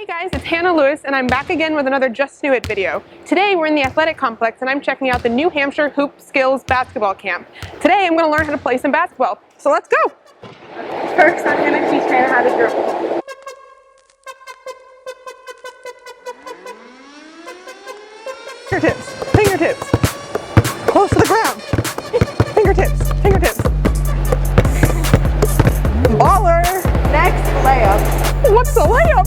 Hey guys, it's Hannah Lewis and I'm back again with another SNHU It video. Today we're in the athletic complex and I'm checking out the New Hampshire Hoop Skills basketball camp. Today I'm going to learn how to play some basketball. So let's go! First I'm going to teach Hannah how to dribble. Fingertips, fingertips, close to the ground. Fingertips, fingertips. Baller! Next, layup. What's the layup?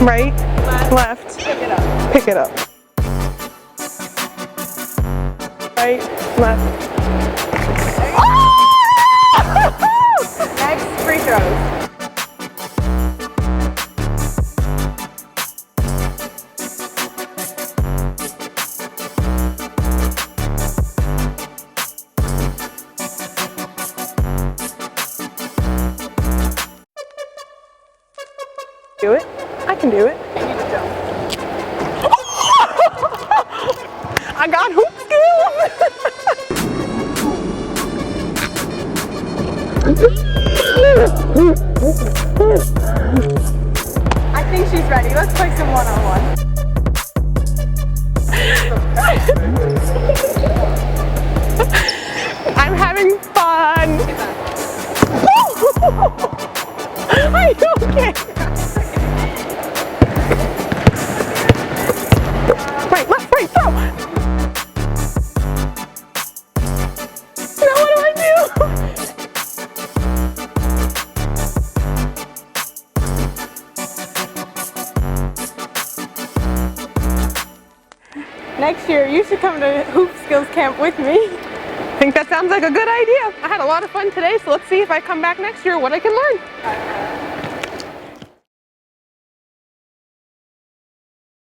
Right, Right, left, pick it up. pick it up. Right, left. Next, free throws. Do it? I can do it. I got hoop skills! I think she's ready. Let's play some one-on-one. I'm having fun! Are you okay? Right, left, right, throw! Now what do I do? Next year, you should come to Hoop Skills Camp with me. I think that sounds like a good idea. I had a lot of fun today, so let's see if I come back next year what I can learn.